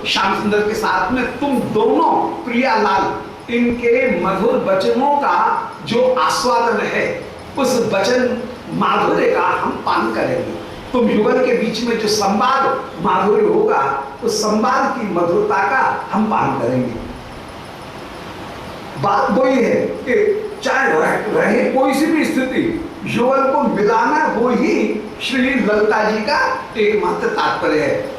श्याम सुंदर के साथ में तुम दोनों प्रियालाल इनके मधुर वचनों का जो आस्वादन है उस वचन माधुर्य का हम पान करेंगे। तुम युगल के बीच में जो संवाद माधुर्य होगा उस संवाद की मधुरता का हम पान करेंगे। बात वही है कि चाहे रहे कोई सी भी स्थिति, युगल को मिलाना वो ही श्री ललिता जी का एकमात्र तात्पर्य है।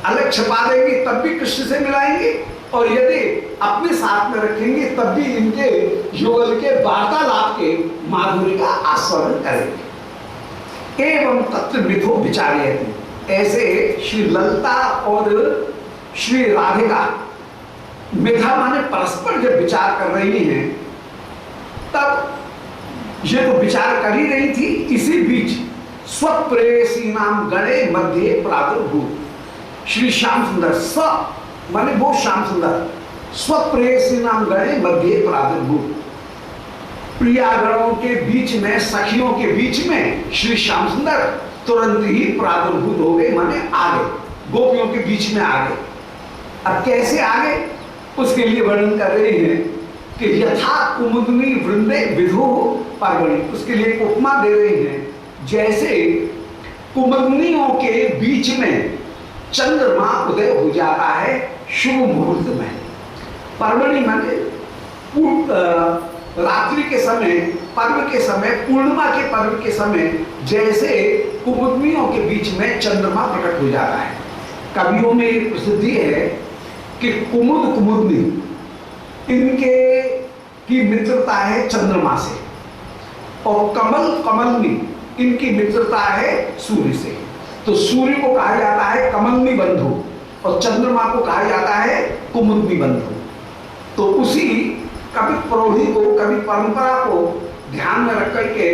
अलग छपा देंगे तब भी कृष्ण से मिलाएंगे, और यदि अपने साथ में रखेंगे तब भी इनके युगल के वार्तालाप के माधुर्य का आस्वादन करेंगे। एवं तत्व मिथो विचार्य, ऐसे श्री ललिता और श्री राधिका मिथा माने परस्पर जब विचार कर रही हैं, तब ये तो विचार कर ही रही थी, इसी बीच स्वप्रेयसी नाम गणे मध्य प्रादुर्भूत श्री श्याम सुंदर, स्व माने वो श्याम सुंदर, स्वप्रेयसी नाम गणे मध्य प्रादुर्भूत, प्रियागणों के बीच में, सखियों के बीच में श्री श्याम सुंदर तुरंत ही प्रादुर्भूत हो गए, माने आ गए, गोपियों के बीच में आ गए। अब कैसे आ गए उसके लिए वर्णन कर रहे हैं कि यथा कुमुदनी वृंदे विधु पर्वणि, उसके लिए उपमा दे रहे हैं जैसे कुमुदनियों के बीच में चंद्रमा उदय हो जाता है शुभ मुहूर्त में। पर्वणि माने रात्रि के समय, पर्व के समय, पूर्णिमा के पर्व के समय जैसे कुमुदनियों के बीच में चंद्रमा प्रकट हो जाता है। कवियों में एक प्रसिद्धि है कि कुमुद कुमुदनी इनके की मित्रता है चंद्रमा से, और कमल कमलनी इनकी मित्रता है सूर्य से। तो सूर्य को कहा जाता है कमलनी बंधु और चंद्रमा को कहा जाता है कुमुदनी बंधु। तो उसी कवि प्रौढ़ी को, कवि परंपरा को ध्यान में रख करके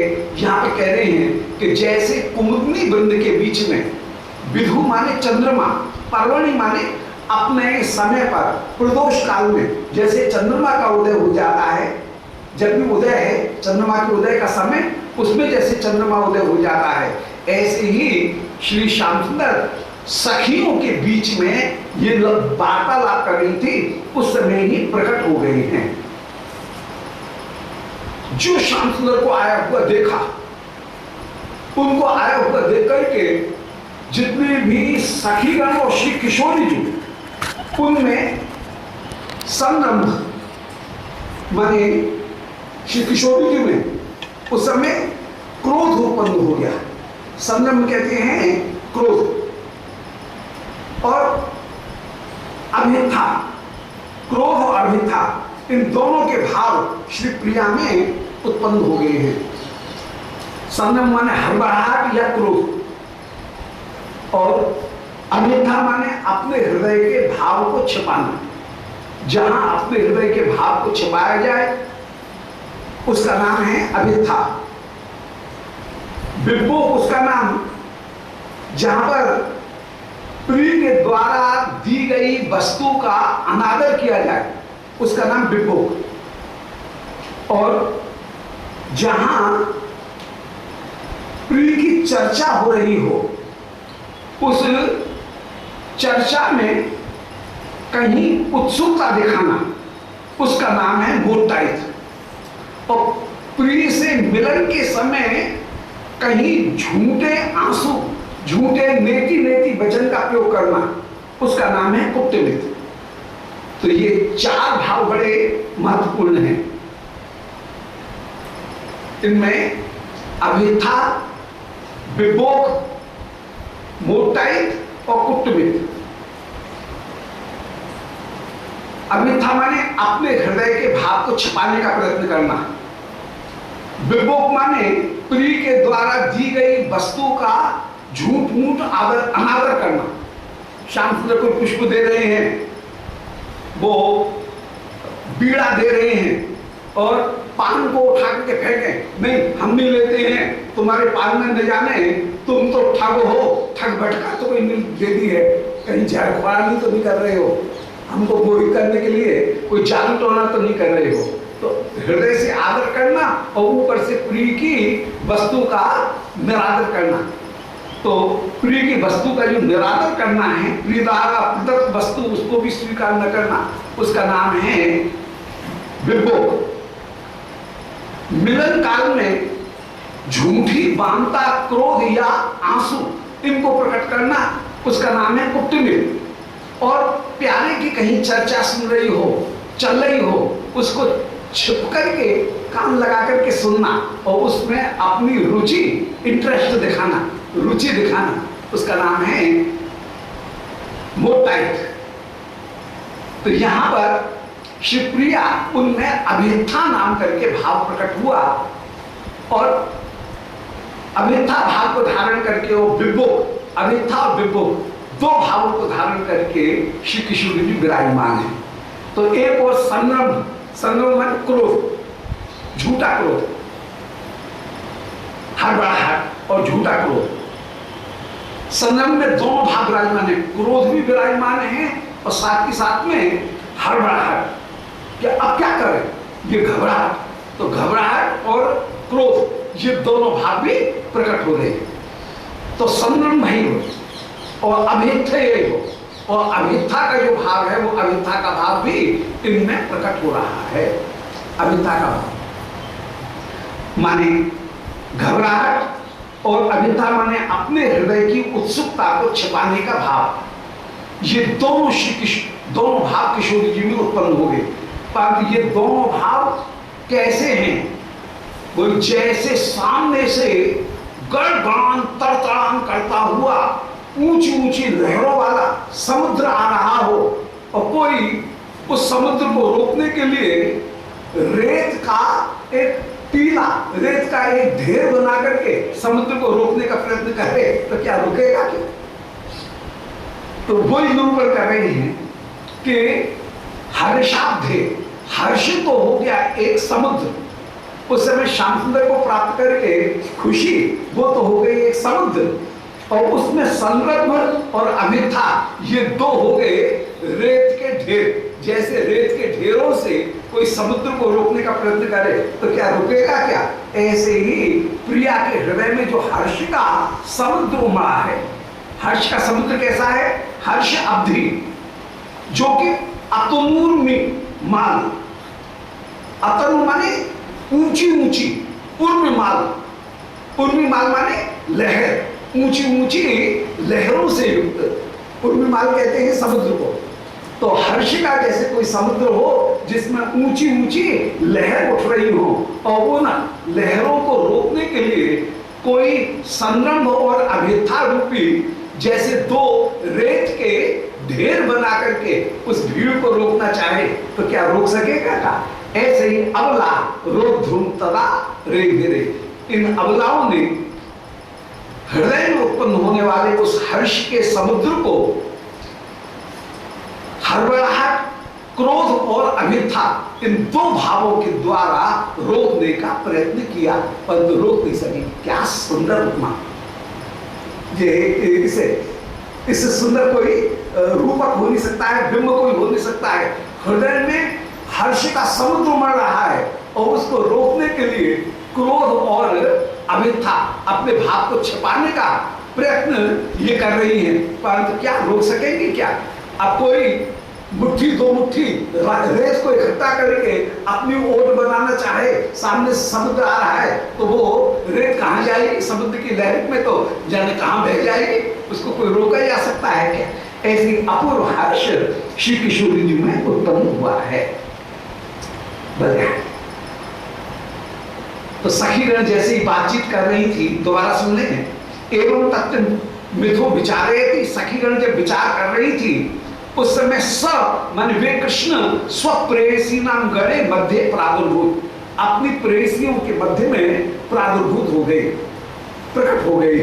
यहाँ पे कह रहे हैं कि जैसे कुमुदनी वृंद के बीच में विधु माने चंद्रमा, पर्वणि माने अपने समय पर प्रदोष काल में जैसे चंद्रमा का उदय हो जाता है, जब भी उदय है चंद्रमा के उदय का समय, उसमें जैसे चंद्रमा उदय हो जाता है, ऐसे ही श्री श्याम सुंदर सखियों के बीच में ये वार्तालाप कर रही थी, उस समय ही प्रकट हो गए हैं। जो श्याम सुंदर को आया हुआ देखा, उनको आया हुआ देख करके जितने भी सखीगण और श्री किशोरी जी, उनमें संरंभ माने श्री किशोरी जी में उस समय क्रोध उत्पन्न हो गया। संरंभ कहते हैं क्रोध, और अभिथा, क्रोध और अभिथा इन दोनों के भाव श्री प्रिया में उत्पन्न हो गए हैं। संरंभ माने हड़बड़ाहट या क्रोध, और अभिथा माने अपने हृदय के भाव को छिपाना। जहां अपने हृदय के भाव को छिपाया जाए उसका नाम है अभिथा। विभोग उसका नाम, जहां पर प्रिय के द्वारा दी गई वस्तु का अनादर किया जाए उसका नाम विभोग। और जहां प्रिय की चर्चा हो रही हो, उस चर्चा में कहीं उत्सुकता दिखाना, उसका नाम है मोटाइज। और प्रिय से मिलन के समय कहीं झूठे आंसू, झूठे नेति नेति वचन का प्रयोग करना, उसका नाम है कुप्तमित। तो ये चार भाव बड़े महत्वपूर्ण हैं। इनमें अभिथा, विभोग, मोटाइज और कुप्तमित। अभिथा माने अपने हृदय के भाव को छिपाने का प्रयत्न करना। विभोग माने प्रिय के द्वारा दी गई वस्तु का झूठ मूठ आदर अनादर करना। श्याम सुंदर को पुष्प दे रहे हैं, वो बीड़ा दे रहे हैं और पान को उठा करके फेंके, नहीं हम नहीं लेते हैं, तुम्हारे पान में न जाने तुम तो ठग हो, ठग भटका तो कोई दे दी है, कहीं झाड़खुआली तो नहीं कर रहे हो, हमको मोहित करने के लिए कोई जादू टोना तो नहीं कर रहे हो। तो हृदय से आदर करना और ऊपर से प्रिय की वस्तु का निरादर करना, तो प्रिय की वस्तु का जो निरादर करना है, प्रिय द्वारा प्रदत्त वस्तु उसको भी स्वीकार न करना, उसका नाम है विभोग। मिलन काल में झूठी बांता क्रोध या आंसू इनको प्रकट करना, उसका नाम है कुटुंब। और प्यारे की कहीं चर्चा सुन रही हो, चल रही हो, उसको छिप करके कान लगा करके सुनना और उसमें अपनी रुचि, इंटरेस्ट दिखाना, रुचि दिखाना, उसका नाम है मोटाइट। तो यहां पर शिवप्रिया उनमें अभिथा नाम करके भाव प्रकट हुआ और अभिथा भाव को धारण करके वो विभो, अभिथा और विभो दो भावों को धारण करके श्री किशोर जी विराजमान है। तो एक और संग्रम, संग्रम मन क्रोध, झूठा क्रोध, हड़बड़ाहट और झूठा क्रोध। संग्रम में दोनों भाव विराजमान है, क्रोध भी विराजमान है और साथ ही साथ में हड़बड़ाहट, कि अब क्या करें, ये घबराहट, तो घबराहट और क्रोध ये दोनों भाव भी प्रकट हो रहे हैं। तो संग्रम भाई हो और अभिथा यही हो, और अभिथा का जो भाव है वो अभिथा का भाव भी इनमें प्रकट हो रहा है। अभिथा का भाव माने घबराहट और अभिथा माने अपने हृदय की उत्सुकता को छिपाने का भाव। ये दोनों दोनों भाव किशोर जी में उत्पन्न हो गए। पर ये दोनों भाव कैसे हैं? वो जैसे सामने से गड़गड़ान तड़तड़ान करता हुआ ऊंची ऊंची लहरों वाला समुद्र आ रहा हो और कोई उस समुद्र को रोकने के लिए रेत का एक टीला, रेत का एक ढेर बना करके समुद्र को रोकने का प्रयत्न करे तो क्या रुकेगा क्या? तो वही निरूपण कर रहे हैं कि हर्षाब्धे, हर्षित तो हो गया एक समुद्र, उस समय श्याम सुंदर को प्राप्त करके खुशी, वो तो हो गई एक समुद्र, और उसमें संरभ और अभिथा ये दो हो गए रेत के ढेर। जैसे रेत के ढेरों से कोई समुद्र को रोकने का प्रयत्न करे तो क्या रुकेगा क्या? ऐसे ही प्रिया के हृदय में जो हर्ष का समुद्र उमड़ा है। हर्ष का समुद्र कैसा है? हर्ष अवधि, जो कि अतुर्मी माल, अतनु माने ऊंची ऊंची, उर्मिमाल, उर्मिमाल माने लहर, ऊंची ऊंची लहरों से युक्त उर्मिमाल कहते हैं समुद्र को। तो हर्ष का जैसे कोई समुद्र हो जिसमें ऊंची ऊंची लहर उठ रही हो और उन लहरों को रोकने के लिए कोई संरंभ और अभिथा रूपी जैसे दो रेत के ढेर बना करके उस भीड़ को रोकना चाहे तो क्या रोक सकेगा का? ऐसे ही अबला रोक धूम तदा रे गिरे, इन अबलाओं ने हृदय में उत्पन्न होने वाले उस हर्ष के समुद्र को हड़बड़ाहट, क्रोध और अभिथा इन दो भावों के द्वारा रोकने का प्रयत्न किया, परंतु रोक नहीं सके। क्या सुंदर उपमा! ये इससे सुंदर कोई रूपक हो नहीं सकता है, बिंब कोई हो नहीं सकता है। हृदय में हर्ष का समुद्र उमड़ रहा है और उसको रोकने के लिए क्रोध और अभिथा अपने भाव को छिपाने का प्रयत्न ये कर रही है, परंतु क्या रोक सकेंगे क्या? अब कोई मुट्ठी दो मुट्ठी रेत को इकट्ठा करके अपनी ओट बनाना चाहे, सामने समुद्र आ रहा है तो वो रेत कहाँ जाएगी? समुद्र की लहर में तो जाने कहाँ बह जाएगी, उसको कोई रोका जा सकता है क्या? ऐसी अपूर्व हर्ष श्री किशोर जी में उत्पन्न हुआ है। तो सखीगण जैसे ही बातचीत कर रही थी, दोबारा सुन लें। एवं तत्व मिथो विचारे थी, सखीगण जब विचार कर रही थी उस समय सब मन वे कृष्ण स्वप्रेयसी नाम गणे मध्य प्रादुर्भूत, अपनी प्रेयसियों के मध्य में प्रादुर्भूत हो गए, प्रकट हो गए।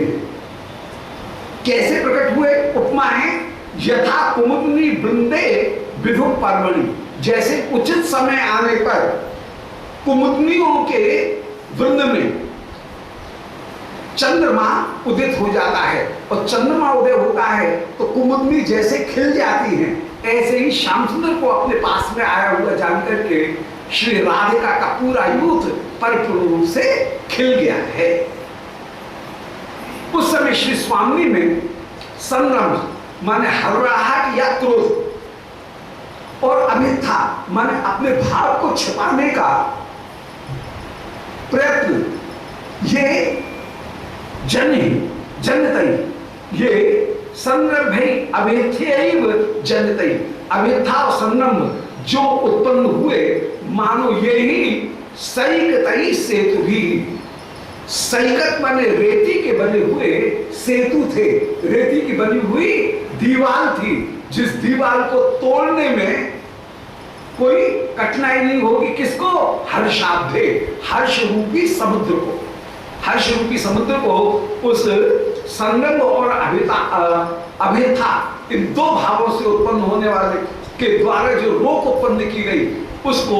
कैसे प्रकट हुए? उपमा है यथा कुमुदनी वृंदे विधु पर्वणि, जैसे उचित समय आने पर कुमुदनियों के वृंद में चंद्रमा उदित हो जाता है और चंद्रमा उदय होता है तो कुमुदनी जैसे खिल जाती हैं, ऐसे ही श्याम सुंदर को अपने पास में आया हुआ जानकर के श्री राधिका का पूरा यूथ परिपूर्ण रूप से खिल गया है। उस समय श्री स्वामी में संग्राम माने हर्राहट या क्रोध, और अन्यथा माने अपने भाव को छिपाने का प्रयत्न, ये जनतई, ये संरभई अभेथ्यैव जनतई, अभेथा और संरंभ जो उत्पन्न हुए, मानो ये ही सैकतई सेतु भी, सैकत माने रेती के बने हुए सेतु थे, रेती की बनी हुई दीवार थी, जिस दीवार को तोड़ने में कोई कठिनाई नहीं होगी। किसको? हर्षाब्धे, हर्ष रूपी समुद्र को, हर्ष रूपी समुद्र को उस संगम और अभेथा इन दो भावों से उत्पन्न होने वाले के द्वारा जो रोक उत्पन्न की गई, उसको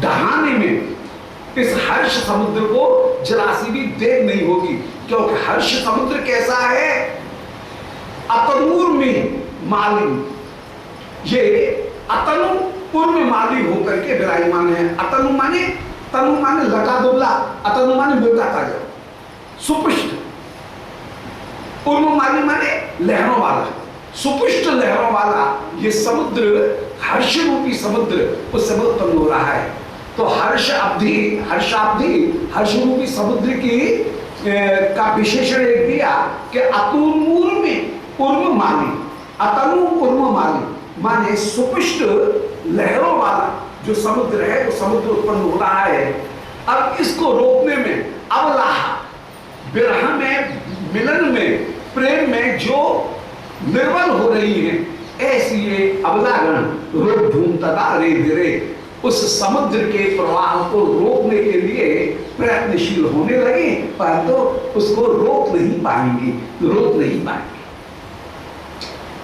डहाने में इस हर्ष समुद्र को जरासी भी देर नहीं होगी, क्योंकि हर्ष समुद्र कैसा है? अतनूर में माली, ये अतनु पूर्व माली होकर के विराजमान है। अतनु माने, तनु माने लटा दुबला, अतनु माने मोटा ताजा, सुपुष्ट, पूर्व माली माने लहरों वाला, सुपुष्ट लहरों वाला ये समुद्र, हर्ष रूपी समुद्र उस समय उत्पन्न हो रहा है। तो हर्षाब्धि, हर्ष रूपी समुद्र की का विशेषण एक दिया कि अतुर्मूल में उर्म माली, अतनु उर्म माली माने सुपुष्ट लहरों वाला जो समुद्र है, वो समुद्र उत्पन्न हो रहा है। अब इसको रोकने में अवलाह, विरह में, मिलन में, प्रेम में जो निर्बल हो रही है, ऐसी ये अवलागण रोक ढूंढता रे धीरे उस समुद्र के प्रवाह को रोकने के लिए प्रयत्नशील होने लगे, परंतु उसको रोक नहीं पाएंगे,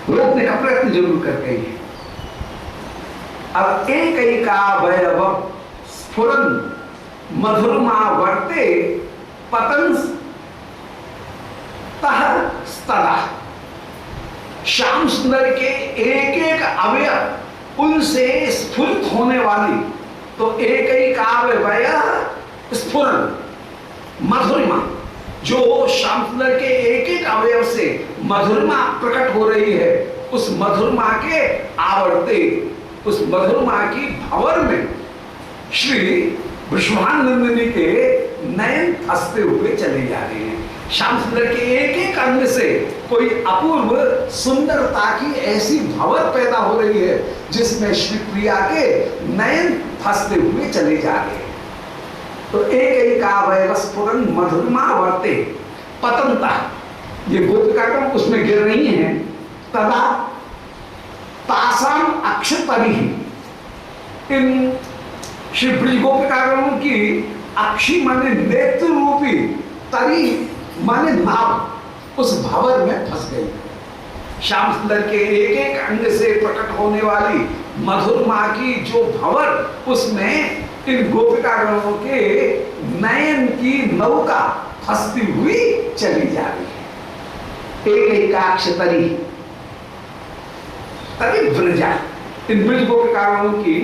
रोकने का प्रयत्न जरूर करते हैं। अब एक का वैभव स्फुरन मधुरमा वर्ते पतन तदा, श्याम सुंदर के एक एक अवयव उनसे स्फुरित होने वाली, तो एक ही काव्य स्फुरन मधुरिमा, जो श्याम सुंदर के एक एक अवयव से मधुरिमा प्रकट हो रही है, उस मधुरिमा के आवर्ते, उस मधुरिमा की भंवर में श्री वृषभानंदिनी के नयन फंसते हुए चले जा रहे हैं। श्याम सुंदर के एक एक अंग से कोई अपूर्व सुंदरता की ऐसी भंवर पैदा हो रही है, जिसमें श्री प्रिया के नयन फंसते हुए चले जा रहे हैं। तो एक का वैवस्फुरन मधुरिमा वर्ते पतंता, ये गोपिकागण उसमें गिर रही हैं। तदा तासाम अक्षतरी, इन श्री ब्रज गोपिकागणों की अक्षी माने नेत्र रूपी, तरी माने नाव, उस भंवर में फंस गई। श्याम सुंदर के एक एक अंग से प्रकट होने वाली मधुरमा की जो भंवर, उसमें इन गोपिकागणों के नयन की नौका फंसती हुई चली जा रही है। एक एकाक्ष तरी, तरी ब्रजा, इन ब्रज गोपिकागणों की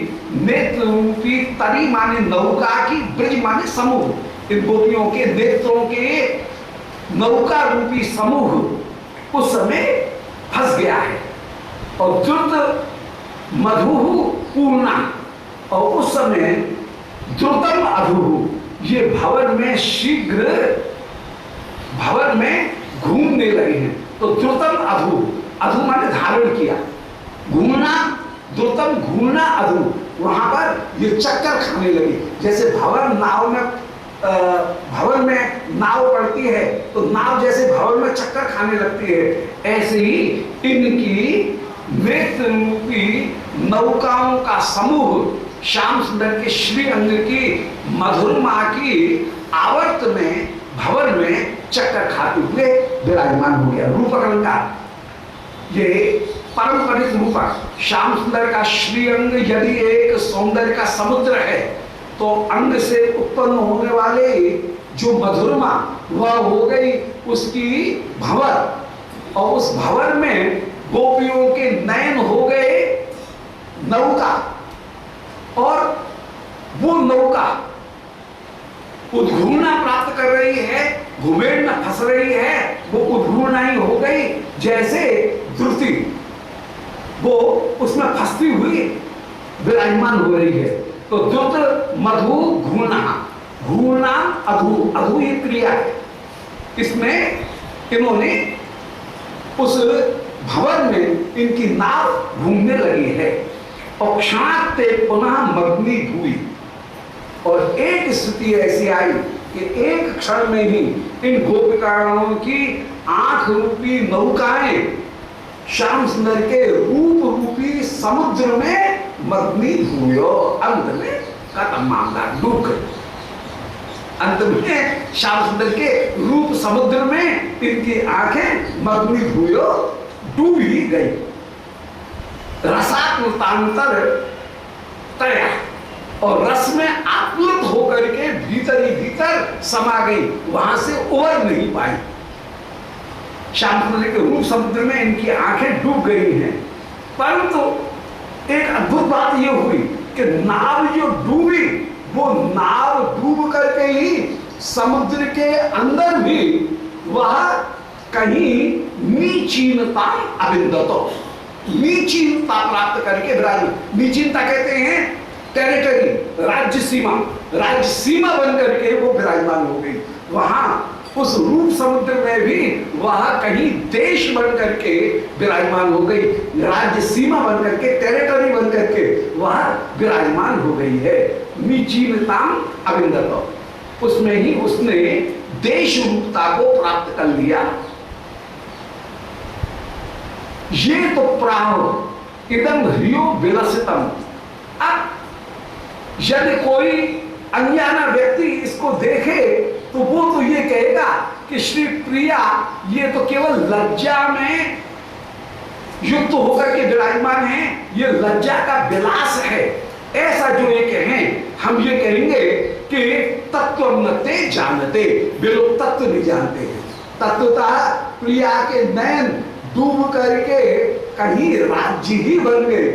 नेत्र रूपी तरी माने नौका की, ब्रज माने समूह, इन गोपियों के नेत्रों के नौका रूपी समूह उस समय फंस गया है। और द्रुत मधु पूर्णा, और उस समय द्रुतम अधु, ये भंवर में शीघ्र भंवर में घूमने लगे हैं। तो द्रुतम अधु, अधु माने धारण किया, घूमना, द्रुतम घूमना अधु, वहां पर ये चक्कर खाने लगे। जैसे भंवर नाव में, भंवर में नाव पड़ती है तो नाव जैसे भंवर में चक्कर खाने लगती है, ऐसे ही इनकी नेत्र रूपी नौकाओं का समूह श्याम सुंदर के श्री अंग की मधुरमा की आवर्त में, भंवर में चक्कर खाते हुए विराजमान हो गया। रूपक अलंकार, ये परम परित रूपक, श्याम सुंदर का श्री अंग यदि एक सौंदर्य का समुद्र है, तो अंग से उत्पन्न होने वाले जो मधुरमा, वह हो गई उसकी भंवर, और उस भंवर में गोपियों के नयन हो गए नौका, और वो नौका उद्घूर्णा प्राप्त कर रही है, घुमेड़ में फंस रही है, वो जैसे द्रुति वो उसमें फंसती हुई विराजमान हो रही है। तो द्रुत मधु घूर्णा, घूर्णा अधु, अधु ये क्रिया है। इसमें इन्होंने उस भवन में इनकी नाव घूमने लगी है। और क्षणाते पुनः मग्नी हुई, और एक स्थिति ऐसी आई कि एक क्षण में ही इन गोपिकाओं की आंख रूपी नौकाएं श्याम सुंदर के रूप रूपी समुद्र में मग्नी हुई। अंत में खत्म मामला, डूब गए। अंत में श्याम सुंदर के रूप समुद्र में इनकी आंखें मग्नी हुई, डूब ही गई। रसात्मतांतर तया, और रस में आप्लुत होकर के भीतर ही भीतर समा गई, वहां से उबर नहीं पाई। श्याम सुंदर के रूप समुद्र में इनकी आंखें डूब गई हैं। परंतु एक अद्भुत बात यह हुई कि नाव जो डूबी, वो नाव डूब करके ही समुद्र के अंदर भी वह कहीं नीचीनता अविंदतो, नीचीनता प्राप्त करके विराजमान। नीचीनता कहते हैं टेरिटरी, राज्य सीमा, राज्य सीमा बन करके वो विराजमान हो गई। वहां उस रूप समुद्र में भी वह कहीं देश बन करके विराजमान हो गई, राज्य सीमा बन करके, टेरिटरी बन करके वह विराजमान हो गई है। निचीनताम अविंदतो, उसमें ही उसने देश रूपता को प्राप्त कर लिया। ये तो प्राह इदम ह्रियो विलसितम। अब यदि कोई अनजाना व्यक्ति इसको देखे तो वो तो ये कहेगा कि श्री प्रिया ये तो केवल लज्जा में युक्त होकर के विराजमान है, ये लज्जा का विलास है। ऐसा जो ये कहें, हम ये कहेंगे कि तत्व नते जानते, वे लोग तत्व नहीं जानते हैं। तत्वतः प्रिया के नयन डूब करके कहीं राज्य ही बन गए,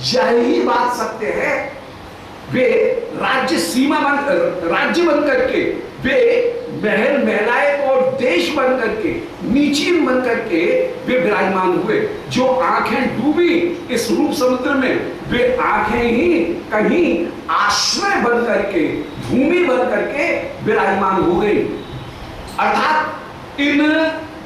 यही बात सत्य है। वे राज्य सीमा बन, राज्य बन करके, वे महल महलाए और देश बन करके, नीचीन बन करके वे विराजमान हुए। जो आंखें डूबी इस रूप समुद्र में, वे आंखें ही कहीं आश्रय बन करके, भूमि बन करके विराजमान हो गई। अर्थात इन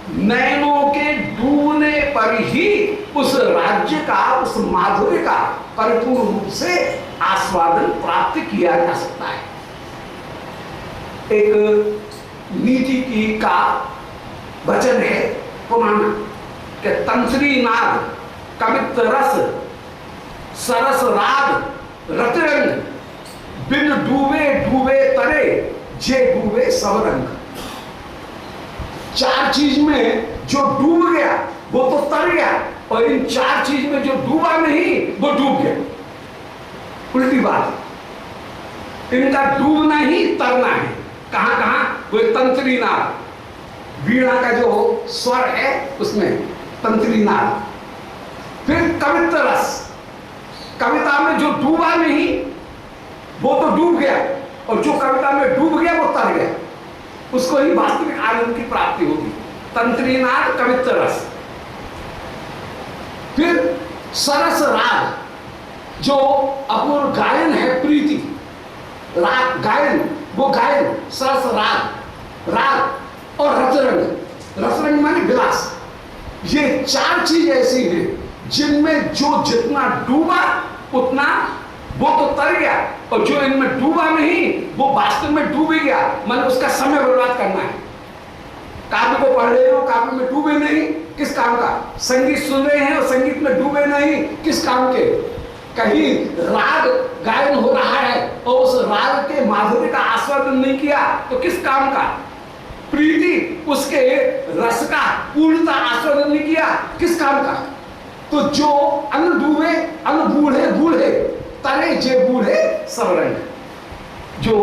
नयनों के डूबने पर ही उस राज्य का, उस माधुर्य का परिपूर्ण रूप से आस्वादन प्राप्त किया जा सकता है। एक नीति की का वचन है पुराण कि तंत्री नाद कवित रस सरस राग रतरंग, बिन डूबे डूबे तरे जे डूबे सब रंग। चार चीज में जो डूब गया वो तो तर गया, और इन चार चीज में जो डूबा नहीं वो डूब गया। उल्टी बात, इनका डूबना ही तरना है। कहां कहां? वो तंत्री नाद, वीणा का जो स्वर है उसमें तंत्री नाद। फिर कवित्व रस, कविता में जो डूबा नहीं वो तो डूब गया, और जो कविता में डूब गया वो तर गया, उसको ही वास्तविक आनंद की प्राप्ति होगी। तंत्रीनाद कवित्व रस। फिर सरस राग, जो अपूर्व गायन है, प्रीति राग गायन, वो गायन सरस राग, राग और रसरंग, रसरंग माने विलास। ये चार चीज ऐसी हैं जिनमें जो जितना डूबा उतना वो तो तर गया, और जो इनमें डूबा नहीं वो वास्तव में डूब ही गया। मन उसका समय बर्बाद करना है। काव्य को पढ़ रहे हो, काव्य में डूबे नहीं, किस काम का? संगीत सुन रहे हैं और संगीत में डूबे नहीं, किस काम के? कहीं राग गायन हो रहा है और उस राग के माधुर्य का आस्वादन नहीं किया तो किस काम का? प्रीति उसके रस का पूर्णता आस्वादन नहीं किया, किस काम का? तो जो अन्न डूबे अन्न बूढ़े बूढ़े तरे जे बूढ़े सब रंग। जो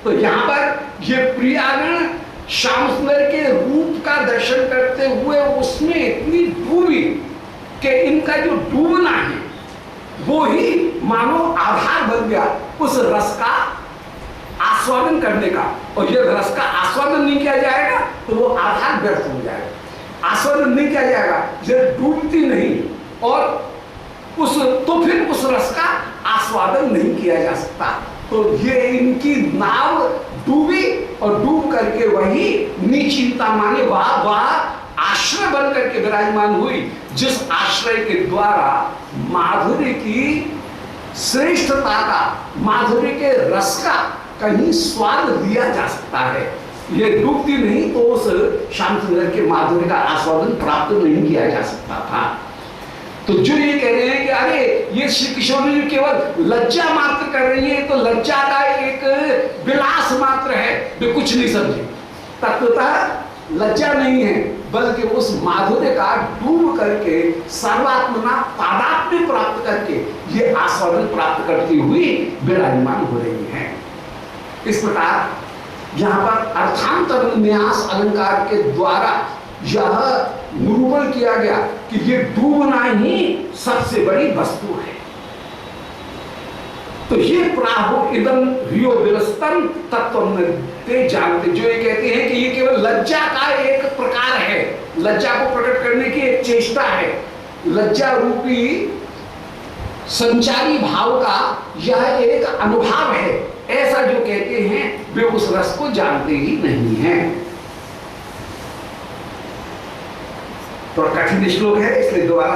तो यहां पर ये प्रियागण श्याम सुंदर के रूप का दर्शन करते हुए उसमें इतनी डूबी कि इनका जो डूबना है वो ही मानो आधार बन गया उस रस का आस्वादन करने का। और यदि रस का आस्वादन नहीं किया जाएगा तो वो आधार व्यर्थ हो जाएगा। आस्वादन नहीं किया जाएगा, ये डूबती नहीं, और तो फिर उस रस का आस्वादन नहीं किया जा सकता। तो ये इनकी नाव डूबी और डूब करके वही निश्चिंता माने वह आश्रय बन करके विराजमान हुई, जिस आश्रय के द्वारा माधुर्य की श्रेष्ठता का, माधुर्य के रस का कहीं स्वाद लिया जा सकता है। ये डूबती नहीं तो उस श्याम सुंदर के माधुर्य का आस्वादन प्राप्त नहीं किया जा सकता था। तो जो ये कह रहे हैं कि अरे ये श्री किशोरी जी केवल लज्जा मात्र कर रही है, तो लज्जा का एक विलास मात्र है, वे कुछ नहीं समझे। तत्वतः लज्जा नहीं है, बल्कि उस माधुर्य का डूब करके सर्वात्मना तादात्म्य प्राप्त करके ये आस्वादन प्राप्त करती हुई विराजमान हो रही है। इस प्रकार यहाँ पर अर्थांतर न्यास अलंकार के द्वारा यह निरूपण किया गया कि ये डूबना ही सबसे बड़ी वस्तु है। तो ये प्राहु इदम रियो विरस्तम तत्व ते जानते, जो ये कहते हैं कि ये केवल लज्जा का एक प्रकार है, लज्जा को प्रकट करने की एक चेष्टा है, लज्जा रूपी संचारी भाव का यह एक अनुभव है, ऐसा जो कहते हैं वे उस रस को जानते ही नहीं हैं। तो कठिन श्लोक है, इसलिए दोबारा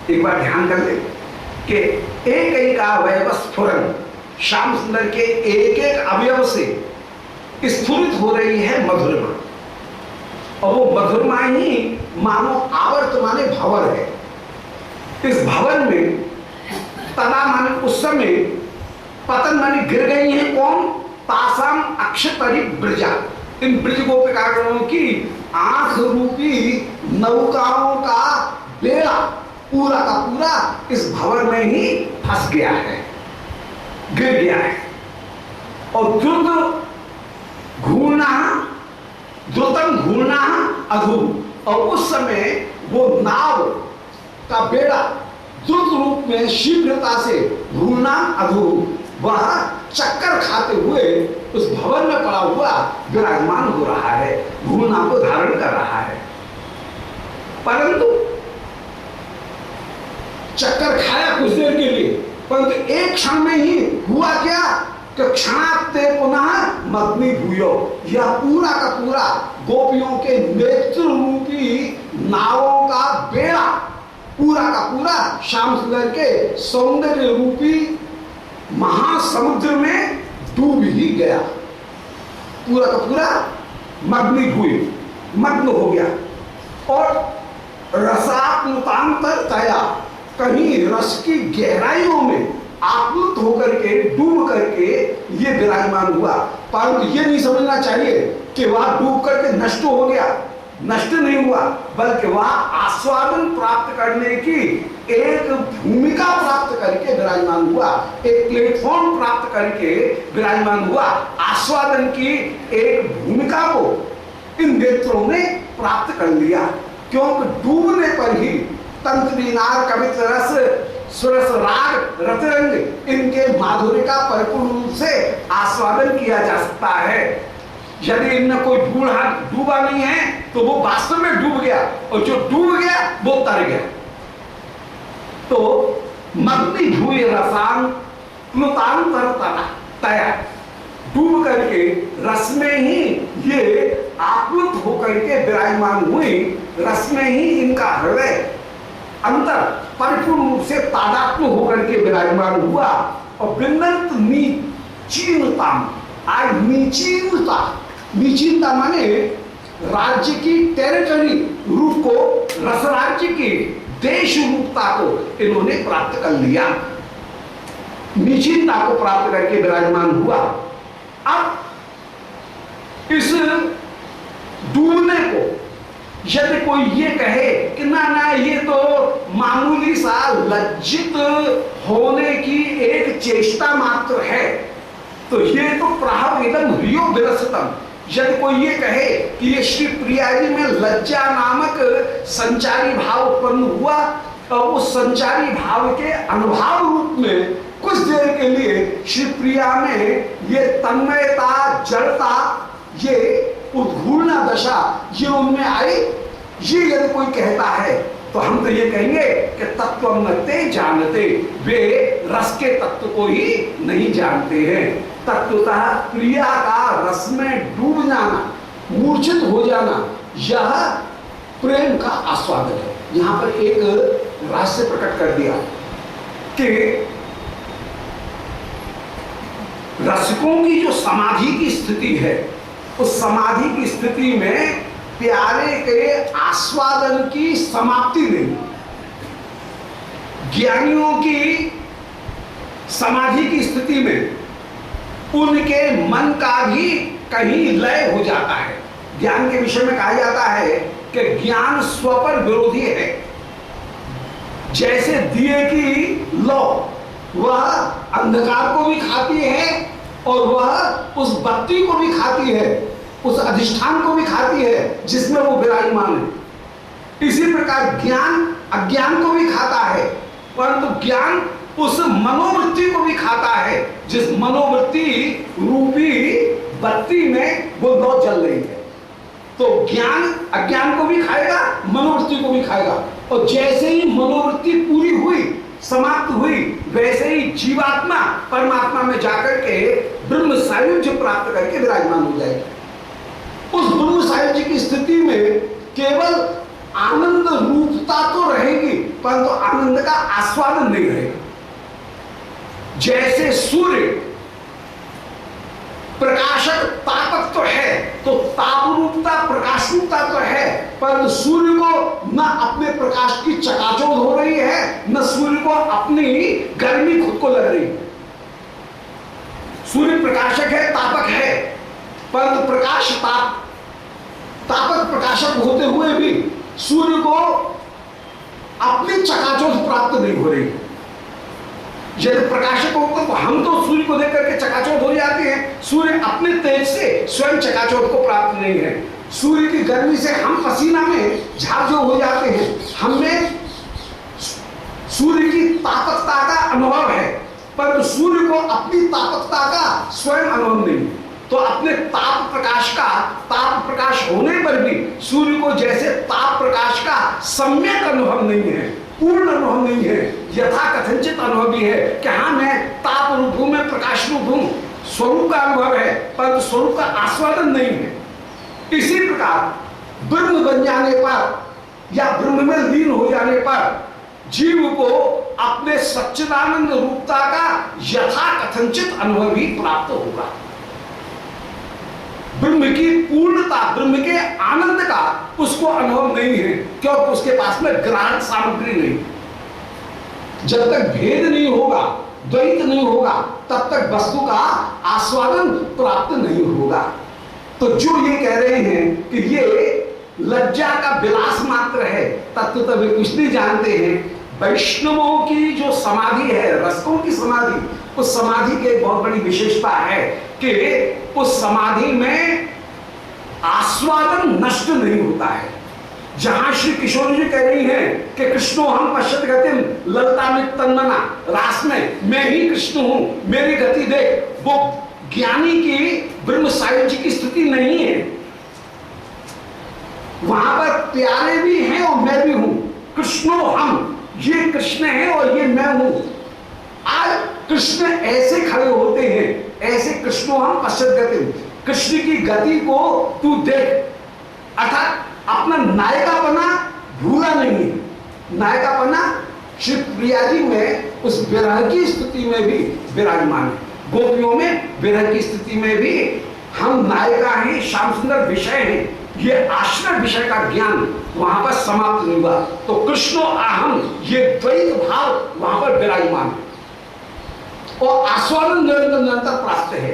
एक बार ध्यान कर ले कि एक एक अवयव स्फुरन, श्याम सुंदर के एक एक अवयव से स्फुरित हो रही है मधुरमा, और वो मधुरमा ही मानो आवर्त माने भंवर है। इस भंवर में तना माने उस समय, पतन माने गिर गई है कौन, तासाम अक्षतरी ब्रजा, इन ब्रज गोपिकागणों की आंख रूपी नौकाओं का बेड़ा पूरा का पूरा इस भंवर में ही फंस गया है, गिर गया है। और द्रुतम घूर्णा अधू, और उस समय वो नाव का बेड़ा द्रुत रूप में शीघ्रता से घूर्णा अधू, वह चक्कर खाते हुए उस भवन में पड़ा हुआ विराजमान हो रहा है, घूर्णा को धारण कर रहा है। परंतु चक्कर खाया कुछ देर के लिए, परंतु एक क्षण में ही हुआ क्या कि क्षणाते पुनः मग्नि भूयो, यह पूरा का पूरा गोपियों के नेत्र रूपी नावों का बेड़ा पूरा का पूरा श्याम सुंदर के सौंदर्य रूपी महासमुद्र में डूब ही गया, पूरा का पूरा मग्नि हुई, मग्न हो गया। और रसात्मतांतर तया, कहीं रस की गहराइयों में आप्लुत होकर के डूब करके ये विराजमान हुआ। परंतु ये नहीं समझना चाहिए कि वह डूब करके नष्ट हो गया, नष्ट नहीं हुआ, बल्कि वह आस्वादन प्राप्त करने की एक भूमिका प्राप्त करके विराजमान हुआ, एक प्लेटफॉर्म प्राप्त करके विराजमान हुआ। आस्वादन की एक भूमिका को इन नेत्रों ने प्राप्त कर लिया, क्योंकि डूबने पर ही तंत्रीनार कवित रस सुरस राग रतरंग इनके माधुर्य का परिपूर्ण रूप से आस्वादन किया जा सकता है। यदि इनमें कोई डूबा नहीं है तो वो वास्तव में डूब गया, और जो डूब गया वो तर गया। तो मग्नि भूय रसान प्लुतांतर तया, डूब करके रस में ही ये आप्लुत होकर के विराजमान हुई, रस में ही इनका हृदय अंतर परिपूर्ण रूप से तादात्म्य होकर के विराजमान हुआ। और बिंदंत नीचीनता, आज नीचीनता, नीचीनता माने राज्य की टेरिटरी रूप को, रस राज्य की देश रूपता को इन्होंने प्राप्त कर लिया, नीचीनता को प्राप्त करके विराजमान हुआ। अब इस डूबने को यदि कोई ये कहे कि ना ना ये तो मामूली सा लज्जित होने की एक चेष्टा मात्र है, तो ये तो प्राहविदम रियो विरसतम, यदि कोई ये कहे कि ये श्री प्रिया जी में लज्जा नामक संचारी भाव उत्पन्न हुआ, और उस संचारी भाव के अनुभव रूप में कुछ देर के लिए श्री प्रिया में ये तन्मयता, जड़ता, ये उद्घूर्णा दशा ये उनमें आई, ये यदि कोई कहता है तो हम तो ये कहेंगे कि तत्व ते जानते, वे रस के तत्व को ही नहीं जानते हैं। तत्वतः प्रिया का रस में डूब जाना, मूर्छित हो जाना, यह प्रेम का आस्वादन है। यहां पर एक रहस्य प्रकट कर दिया कि रसिकों की जो समाधि की स्थिति है, उस समाधि की स्थिति में प्यारे के आस्वादन की समाप्ति नहीं। ज्ञानियों की समाधि की स्थिति में उनके मन का भी कहीं लय हो जाता है। ज्ञान के विषय में कहा जाता है कि ज्ञान स्व पर विरोधी है। जैसे दिए की लौ वह अंधकार को भी खाती है और वह उस बत्ती को भी खाती है, उस अधिष्ठान को भी खाती है जिसमें वो विराजमान है। इसी प्रकार ज्ञान अज्ञान को भी खाता है, परंतु ज्ञान उस मनोवृत्ति को भी खाता है जिस मनोवृत्ति रूपी बत्ती में वो लौ जल रही है। तो ज्ञान अज्ञान को भी खाएगा, मनोवृत्ति को भी खाएगा। और जैसे ही मनोवृत्ति पूरी हुई, समाप्त हुई, वैसे ही जीवात्मा परमात्मा में जाकर के ब्रह्म सायुज्य प्राप्त करके विराजमान हो जाएगा। उस ब्रह्म सायुज्य की स्थिति में केवल आनंद रूपता तो रहेगी, परंतु आनंद का आस्वादन नहीं रहेगा। जैसे सूर्य प्रकाशक तापक तो है, तो ताप रूपता प्रकाश रूपता तो है, परंतु सूर्य को न अपने प्रकाश की चकाचौंध हो रही है, न सूर्य को अपनी गर्मी खुद को लग रही है। सूर्य प्रकाशक है, तापक है, परंतु प्रकाश तापक प्रकाशक होते हुए भी सूर्य को अपनी चकाचौंध प्राप्त नहीं हो रही। यदि प्रकाशक होता तो हम तो सूर्य को देख करके चकाचौंध हो जाते हैं, सूर्य अपने तेज से स्वयं चकाचौंध को प्राप्त नहीं है। सूर्य की गर्मी से हम पसीना में झाझो हो जाते हैं, हमें सूर्य की तापकता का अनुभव है, परंतु सूर्य को अपनी तापकता का स्वयं अनुभव नहीं। तो अपने ताप प्रकाश होने पर भी सूर्य को जैसे ताप प्रकाश का सम्यक अनुभव नहीं है, पूर्ण अनुभव नहीं है, यथा कथनचित अनुभव भी है कि हाँ मैं ताप रूप हूं, मैं प्रकाश रूप हूं, स्वरूप का अनुभव है, परंतु स्वरूप का आस्वादन नहीं है। इसी प्रकार ब्रह्म बन जाने पर या ब्रह्म में लीन हो जाने पर जीव को अपने सच्चिदानंद रूपता का यथा कथनचित अनुभव ही प्राप्त होगा। ब्रह्म की पूर्णता, ब्रह्म के आनंद का उसको अनुभव नहीं है, क्योंकि उसके पास में ग्रहण सामग्री नहीं। जब तक भेद नहीं होगा, द्वैत नहीं होगा, तब तक वस्तु का आस्वादन प्राप्त नहीं होगा। तो जो ये कह रहे हैं कि ये लज्जा का विलास मात्र है, तत्व तो वे कुछ नहीं जानते हैं। वैष्णवों की जो समाधि है, रसकों की समाधि, उस समाधि की एक बहुत बड़ी विशेषता है कि उस समाधि में आस्वादन नष्ट नहीं होता है। जहां श्री किशोर जी कह रही हैं कि कृष्णो हम पश्यत गतिम ललता में तन्मना, रास में मैं ही कृष्ण हूं, मेरी गति देख, वो ज्ञानी की ब्रह्म सायुज्य की स्थिति नहीं है। वहां पर प्यारे भी हैं और मैं भी हूं। कृष्णो हम, ये कृष्ण है और ये मैं हूं। आज कृष्ण ऐसे खड़े होते हैं, ऐसे कृष्णो हम पश्चित गति, कृष्ण की गति को तू देख, अर्थात अपना नायकापना भूला नहीं है। नायकापना श्री प्रिया जी में उस विरह की स्थिति में भी विराजमान है। गोपियों में विरह की स्थिति में भी हम नायिका हैं, श्याम सुंदर विषय हैं, ये आश्रय विषय का ज्ञान वहां पर समाप्त नहीं हुआ। तो कृष्णो अहम, ये द्वैत भाव वहां पर विराजमान है और आस्वादन निरंतर निरंतर प्राप्त है।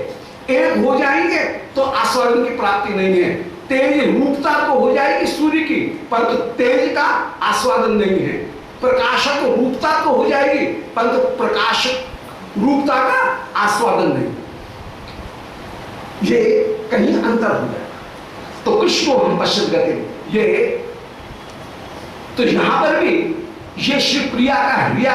एक हो जाएंगे तो आस्वादन की प्राप्ति नहीं है। तेज रूपता तो हो जाएगी सूर्य की, परंतु तेज का आस्वादन नहीं है। प्रकाशक रूपता तो हो जाएगी, परंतु प्रकाश रूपता का आस्वादन नहीं। ये कहीं अंतर हो जाएगा। तो कृष्ण हम पश्चिम गति, ये तो यहां पर भी ये श्री प्रिया का हृदय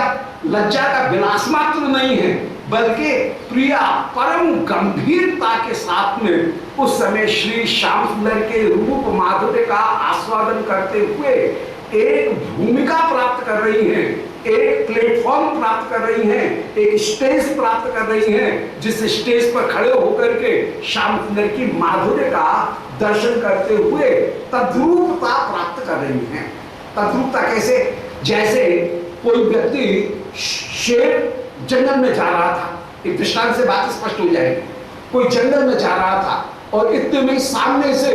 लज्जा का विलास मात्र नहीं है, बल्कि प्रिया परम गंभीरता के साथ में उस समय श्री श्याम सुंदर के रूप माधुर्य का आस्वादन करते हुए एक भूमिका प्राप्त कर रही हैं, एक प्लेटफॉर्म प्राप्त कर रही हैं, एक स्टेज प्राप्त कर रही हैं, जिस स्टेज पर खड़े होकर के श्याम सुंदर की माधुर्य का दर्शन करते हुए तद्रूपता प्राप्त कर रही हैं। तद्रूपता कैसे? जैसे कोई व्यक्ति शेर जंगल में जा रहा था, एक दृष्टांत से बात स्पष्ट हो जाएगी। कोई जंगल में जा रहा था और इतने में सामने से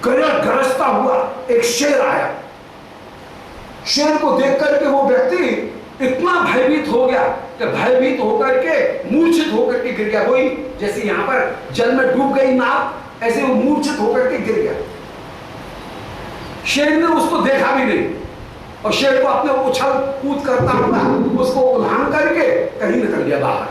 गरजता हुआ एक शेर आया। शेर को देख करके वो व्यक्ति इतना भयभीत हो गया कि भयभीत होकर के मूर्छित होकर के गिर गया। वही जैसे यहां पर जल में डूब गई नाव, ऐसे वो मूर्छित होकर के गिर गया। शेर ने उसको देखा भी नहीं और शेर को अपने उछल कूद करता हुआ उसको उल्हान करके कहीं निकल गया बाहर।